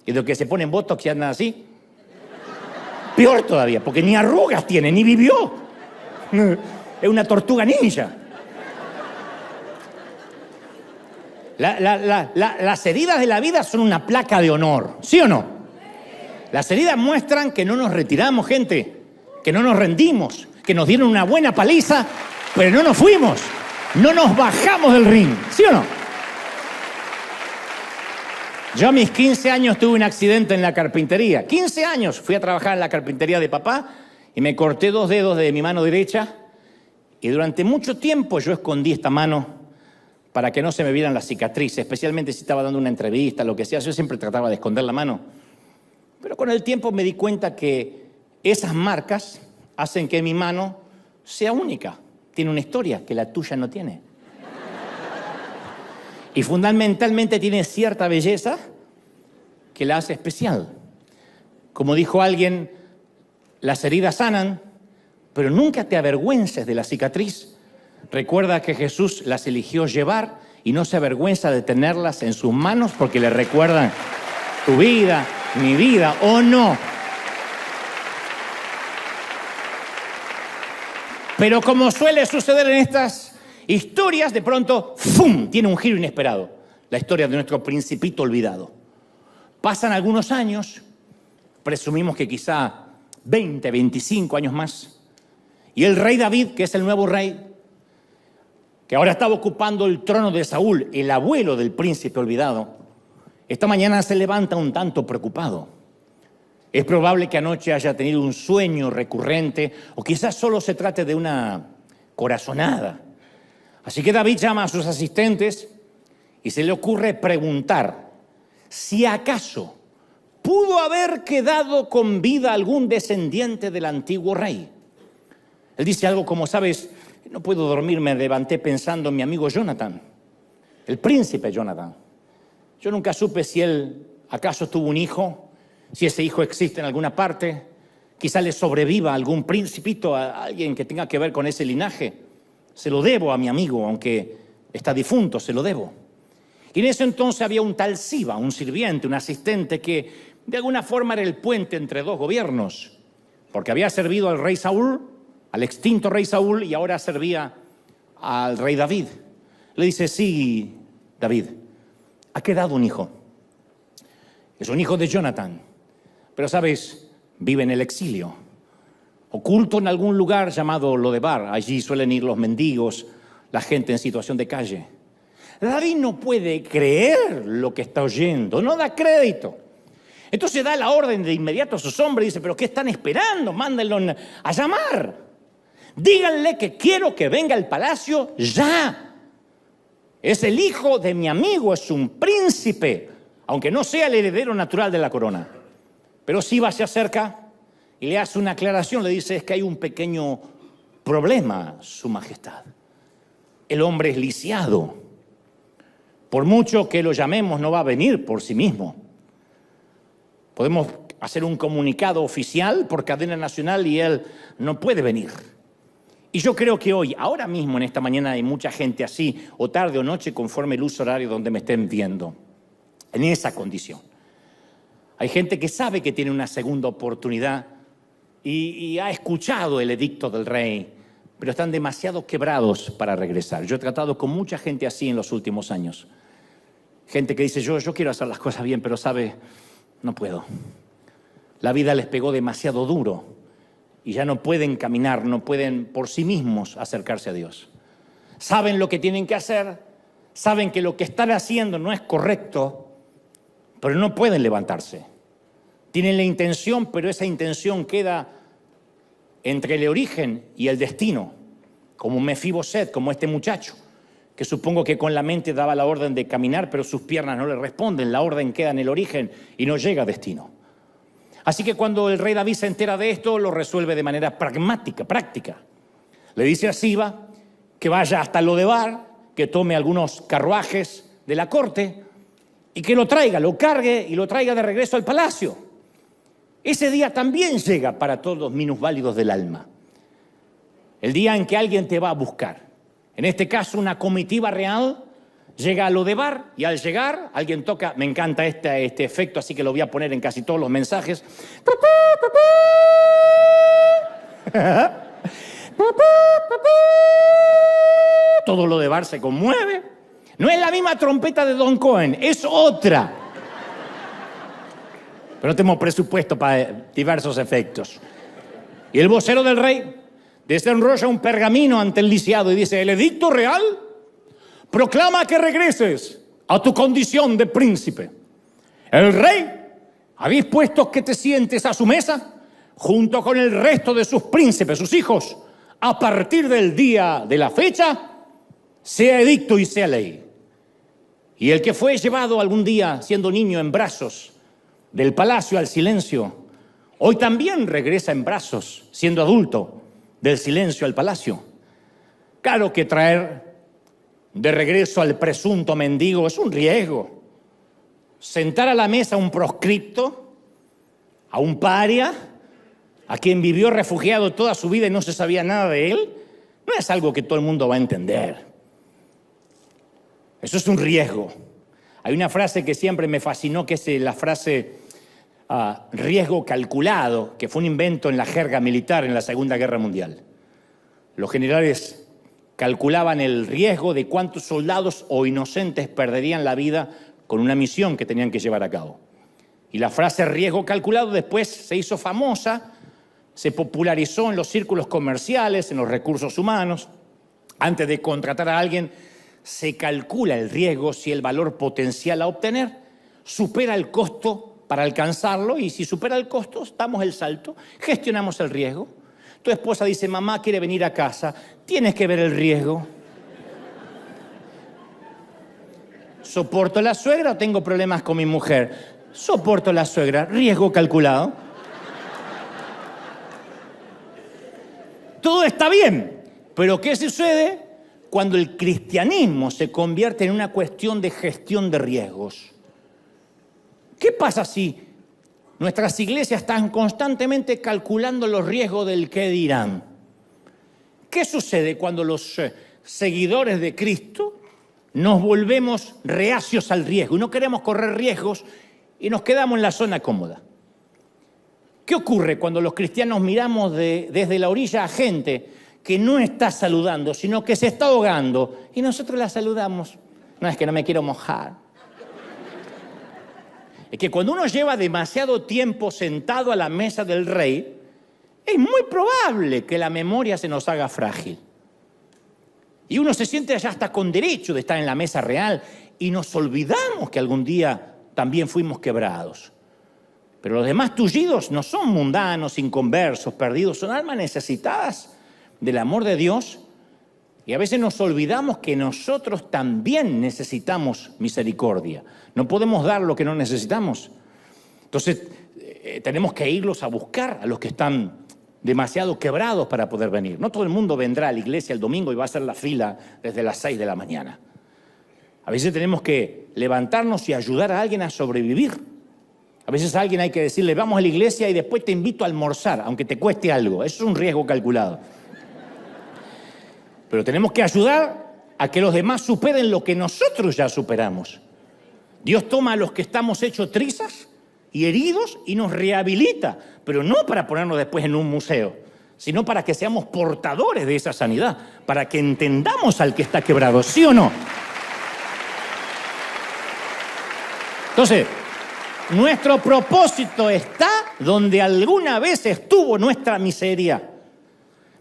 Y de los que se ponen botox y andan así. Peor todavía, porque ni arrugas tiene, ni vivió. Es una tortuga ninja. Las heridas de la vida son una placa de honor, ¿sí o no? Las heridas muestran que no nos retiramos, gente, que no nos rendimos, que nos dieron una buena paliza, pero no nos fuimos, no nos bajamos del ring, ¿sí o no? Yo a mis 15 años tuve un accidente en la carpintería. 15 años fui a trabajar en la carpintería de papá y me corté 2 dedos de mi mano derecha y durante mucho tiempo yo escondí esta mano para que no se me vieran las cicatrices, especialmente si estaba dando una entrevista, lo que sea. Yo siempre trataba de esconder la mano. Pero con el tiempo me di cuenta que esas marcas hacen que mi mano sea única. Tiene una historia que la tuya no tiene. Y fundamentalmente tiene cierta belleza que la hace especial. Como dijo alguien, las heridas sanan, pero nunca te avergüences de la cicatriz. Recuerda que Jesús las eligió llevar y no se avergüenza de tenerlas en sus manos porque le recuerdan tu vida, mi vida, ¿o no? Pero como suele suceder en estas historias, de pronto, ¡fum!, tiene un giro inesperado. La historia de nuestro principito olvidado. Pasan algunos años, presumimos que quizá 20, 25 años más, y el rey David, que es el nuevo rey, que ahora estaba ocupando el trono de Saúl, el abuelo del príncipe olvidado, esta mañana se levanta un tanto preocupado. Es probable que anoche haya tenido un sueño recurrente o quizás solo se trate de una corazonada. Así que David llama a sus asistentes y se le ocurre preguntar si acaso pudo haber quedado con vida algún descendiente del antiguo rey. Él dice algo como, ¿sabes? No puedo dormir, me levanté pensando en mi amigo Jonathan, el príncipe Jonathan. Yo nunca supe si él acaso tuvo un hijo, si ese hijo existe en alguna parte, quizá le sobreviva algún principito, a alguien que tenga que ver con ese linaje. Se lo debo a mi amigo, aunque está difunto, se lo debo. Y en ese entonces había un tal Siba, un sirviente, un asistente que de alguna forma era el puente entre dos gobiernos, porque había servido al rey Saúl, al extinto rey Saúl, y ahora servía al rey David. Le dice, sí, David, ha quedado un hijo. Es un hijo de Jonathan, pero sabes, vive en el exilio, oculto en algún lugar llamado Lodebar. Allí suelen ir los mendigos, la gente en situación de calle. David no puede creer lo que está oyendo, no da crédito. Entonces da la orden de inmediato a sus hombres y dice, ¿pero qué están esperando? Mándenlo a llamar. Díganle que quiero que venga al palacio ya. Es el hijo de mi amigo, es un príncipe, aunque no sea el heredero natural de la corona. Pero Siba se acerca y le hace una aclaración, le dice, es que hay un pequeño problema, su majestad. El hombre es lisiado. Por mucho que lo llamemos, no va a venir por sí mismo. Podemos hacer un comunicado oficial por cadena nacional y él no puede venir. Y yo creo que hoy, ahora mismo, en esta mañana, hay mucha gente así, o tarde o noche, conforme el uso horario donde me estén viendo, en esa condición. Hay gente que sabe que tiene una segunda oportunidad y ha escuchado el edicto del rey, pero están demasiado quebrados para regresar. Yo he tratado con mucha gente así en los últimos años. Gente que dice, yo quiero hacer las cosas bien, pero sabe, no puedo. La vida les pegó demasiado duro y ya no pueden caminar, no pueden por sí mismos acercarse a Dios. Saben lo que tienen que hacer, saben que lo que están haciendo no es correcto, pero no pueden levantarse. Tienen la intención, pero esa intención queda entre el origen y el destino, como Mefiboset, como este muchacho, que supongo que con la mente daba la orden de caminar, pero sus piernas no le responden, la orden queda en el origen y no llega a destino. Así que cuando el rey David se entera de esto, lo resuelve de manera pragmática, práctica. Le dice a Siba que vaya hasta Lodebar, que tome algunos carruajes de la corte y que lo traiga, lo cargue y lo traiga de regreso al palacio. Ese día también llega para todos los minusválidos del alma. El día en que alguien te va a buscar. En este caso, una comitiva real llega a Lodebar y al llegar, alguien toca, me encanta este efecto, así que lo voy a poner en casi todos los mensajes. Todo Lodebar se conmueve. No es la misma trompeta de Don Cohen, es otra. Pero no tenemos presupuesto para diversos efectos. Y el vocero del rey desenrolla un pergamino ante el lisiado y dice, el edicto real proclama que regreses a tu condición de príncipe. El rey ha dispuesto que te sientes a su mesa junto con el resto de sus príncipes, sus hijos, a partir del día de la fecha, sea edicto y sea ley. Y el que fue llevado algún día siendo niño en brazos del palacio al silencio, hoy también regresa en brazos, siendo adulto, del silencio al palacio. Claro que traer de regreso al presunto mendigo es un riesgo. Sentar a la mesa a un proscripto, a un paria, a quien vivió refugiado toda su vida y no se sabía nada de él, no es algo que todo el mundo va a entender. Eso es un riesgo. Hay una frase que siempre me fascinó, que es la frase riesgo calculado, que fue un invento en la jerga militar en la Segunda Guerra Mundial. Los generales calculaban el riesgo de cuántos soldados o inocentes perderían la vida con una misión que tenían que llevar a cabo. Y la frase riesgo calculado después se hizo famosa, se popularizó en los círculos comerciales, en los recursos humanos. Antes de contratar a alguien, se calcula el riesgo si el valor potencial a obtener supera el costo para alcanzarlo, y si supera el costo, damos el salto, gestionamos el riesgo. Tu esposa dice, mamá quiere venir a casa, tienes que ver el riesgo. ¿Soporto la suegra o tengo problemas con mi mujer? Soporto la suegra, riesgo calculado. Todo está bien, pero ¿qué sucede cuando el cristianismo se convierte en una cuestión de gestión de riesgos? ¿Qué pasa si nuestras iglesias están constantemente calculando los riesgos del qué dirán? ¿Qué sucede cuando los seguidores de Cristo nos volvemos reacios al riesgo y no queremos correr riesgos y nos quedamos en la zona cómoda? ¿Qué ocurre cuando los cristianos miramos desde la orilla a gente que no está saludando, sino que se está ahogando y nosotros la saludamos? No, es que no me quiero mojar. Es que cuando uno lleva demasiado tiempo sentado a la mesa del rey, es muy probable que la memoria se nos haga frágil. Y uno se siente ya hasta con derecho de estar en la mesa real y nos olvidamos que algún día también fuimos quebrados. Pero los demás tullidos no son mundanos, inconversos, perdidos, son almas necesitadas del amor de Dios. Y a veces nos olvidamos que nosotros también necesitamos misericordia. No podemos dar lo que no necesitamos. Entonces, tenemos que irlos a buscar a los que están demasiado quebrados para poder venir. No todo el mundo vendrá a la iglesia el domingo y va a hacer la fila desde las 6 de la mañana. A veces tenemos que levantarnos y ayudar a alguien a sobrevivir. A veces a alguien hay que decirle, vamos a la iglesia y después te invito a almorzar, aunque te cueste algo. Eso es un riesgo calculado. pero tenemos que ayudar a que los demás superen lo que nosotros ya superamos. Dios toma a los que estamos hechos trizas y heridos y nos rehabilita, pero no para ponernos después en un museo, sino para que seamos portadores de esa sanidad, para que entendamos al que está quebrado, ¿sí o no? Entonces, nuestro propósito está donde alguna vez estuvo nuestra miseria.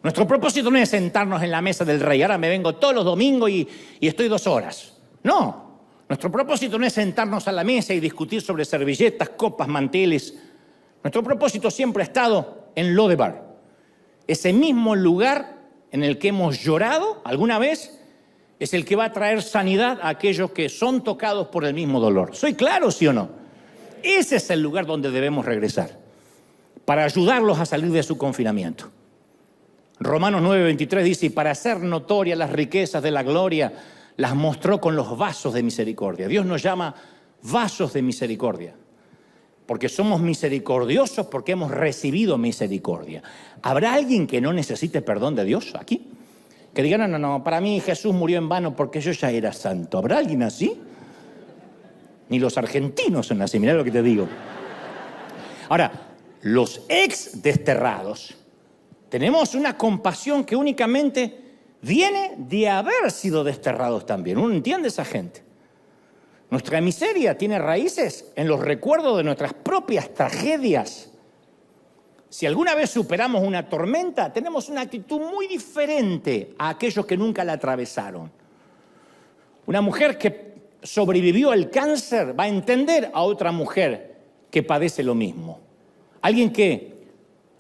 Nuestro propósito no es sentarnos en la mesa del rey. Ahora me vengo todos los domingos y estoy 2 horas. No, nuestro propósito no es sentarnos a la mesa y discutir sobre servilletas, copas, manteles. Nuestro propósito siempre ha estado en Lodebar. Ese mismo lugar en el que hemos llorado alguna vez es el que va a traer sanidad a aquellos que son tocados por el mismo dolor. ¿Soy claro, sí o no? Ese es el lugar donde debemos regresar para ayudarlos a salir de su confinamiento. Romanos 9:23 dice, y para hacer notorias las riquezas de la gloria, las mostró con los vasos de misericordia. Dios nos llama vasos de misericordia, porque somos misericordiosos porque hemos recibido misericordia. ¿Habrá alguien que no necesite perdón de Dios aquí? Que diga, no, para mí Jesús murió en vano porque yo ya era santo. ¿Habrá alguien así? Ni los argentinos son así, mirá lo que te digo. Ahora, los ex desterrados, tenemos una compasión que únicamente viene de haber sido desterrados también. ¿Uno entiende esa gente? Nuestra miseria tiene raíces en los recuerdos de nuestras propias tragedias. Si alguna vez superamos una tormenta, tenemos una actitud muy diferente a aquellos que nunca la atravesaron. Una mujer que sobrevivió al cáncer va a entender a otra mujer que padece lo mismo. Alguien que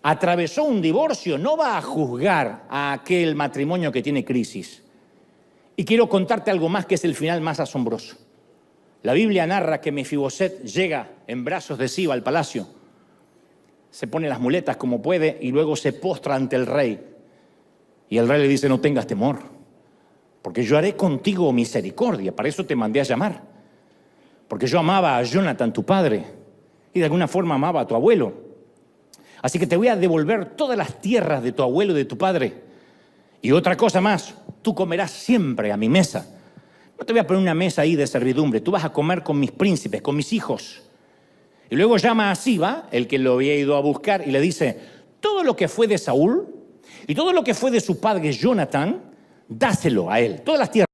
atravesó un divorcio no va a juzgar a aquel matrimonio que tiene crisis. Y quiero contarte algo más que es el final más asombroso. La Biblia narra que Mefiboset llega en brazos de Siba al palacio, se pone las muletas como puede y luego se postra ante el rey. Y el rey le dice, no tengas temor, porque yo haré contigo misericordia, para eso te mandé a llamar. Porque yo amaba a Jonathan, tu padre, y de alguna forma amaba a tu abuelo. Así que te voy a devolver todas las tierras de tu abuelo y de tu padre. Y otra cosa más, tú comerás siempre a mi mesa. No te voy a poner una mesa ahí de servidumbre, tú vas a comer con mis príncipes, con mis hijos. Y luego llama a Siba, el que lo había ido a buscar, y le dice, todo lo que fue de Saúl y todo lo que fue de su padre Jonathan, dáselo a él, todas las tierras.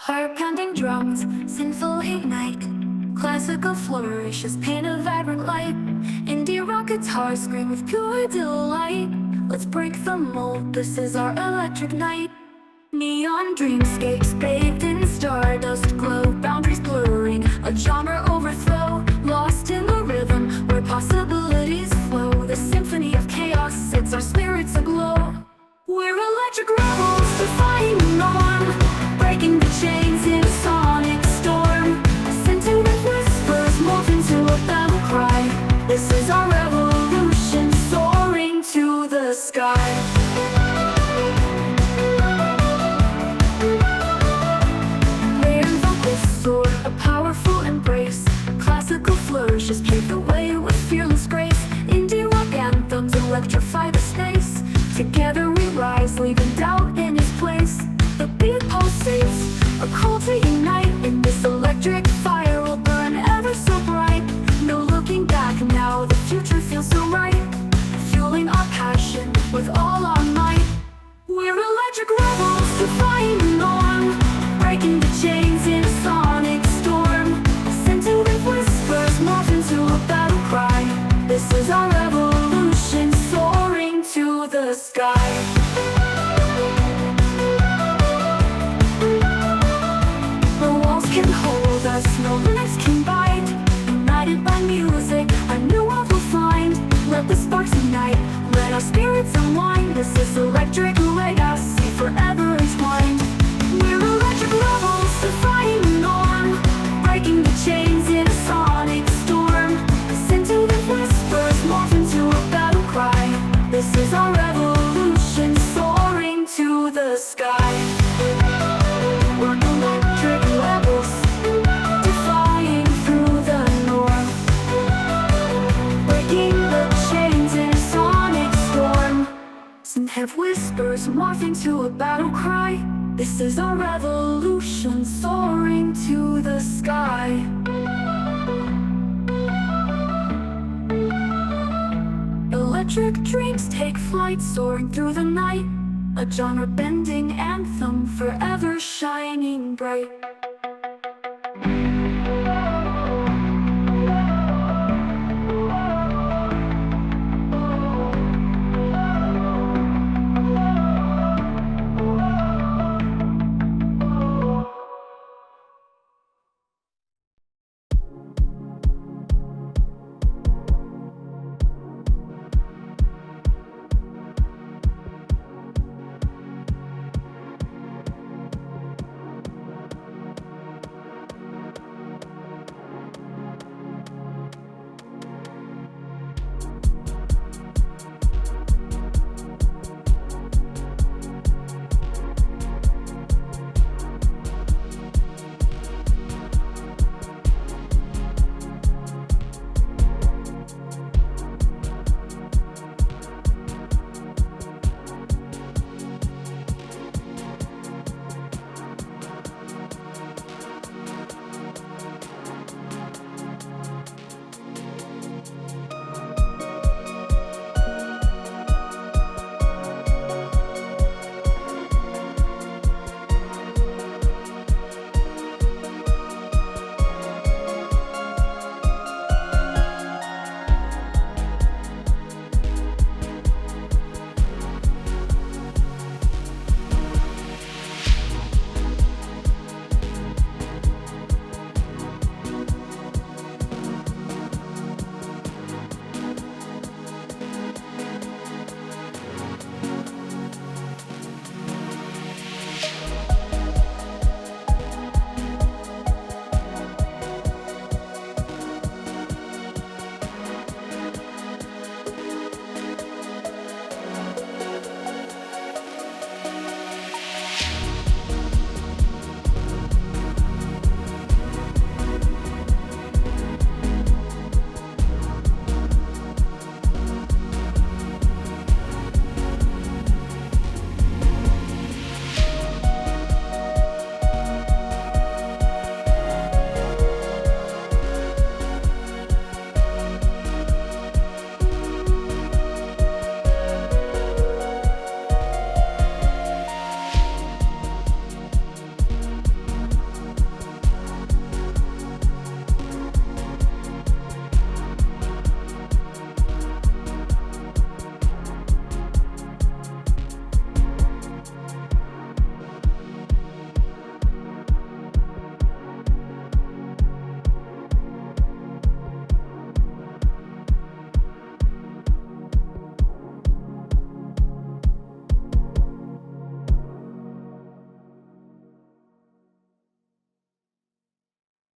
Heart-pounding drums, sinful ignite. Classical flourishes paint a vibrant light. Indie rock guitars scream with pure delight. Let's break the mold, this is our electric night. Neon dreamscapes bathed in stardust glow. Boundaries blurring, a genre overflow. Lost in the rhythm, where possibilities flow. The symphony of chaos sets our spirits aglow. We're electric rebels, defying the norm. Breaking the chains in a sonic storm. Sentient whispers morph into a battle cry. This is our revolution, soaring to the sky. A powerful embrace. Classical flourishes pave the way with fearless grace. Indie rock anthems electrify the space. Together we rise, leaving doubt in its place. The beat pulsates, a call to unite. In this electric fire will burn ever so bright. No looking back now, the future feels so right. Fueling our passion with all our might. We're electric rebels, defying the norm. Breaking the chains in a sonic storm. Sentient whispers morph into a battle cry. This is our revolution, soaring to the sky. No walls can hold us, no limits can bite. United by music, a new world will find. Let the sparks ignite, let our spirits unwind. This is electric legacy, forever entwined. We're electric rebels, defying the norm. Breaking the chains in a sonic storm. Sentient whispers morph into a battle cry. This is our revolution, soaring to the sky. We're electric rebels, defying through the norm. Breaking the chains in a sonic storm. Sentient whispers morph into a battle cry. This is our revolution, soaring to the sky. Electric dreams take flight, soaring through the night. A genre-bending anthem, forever shining bright.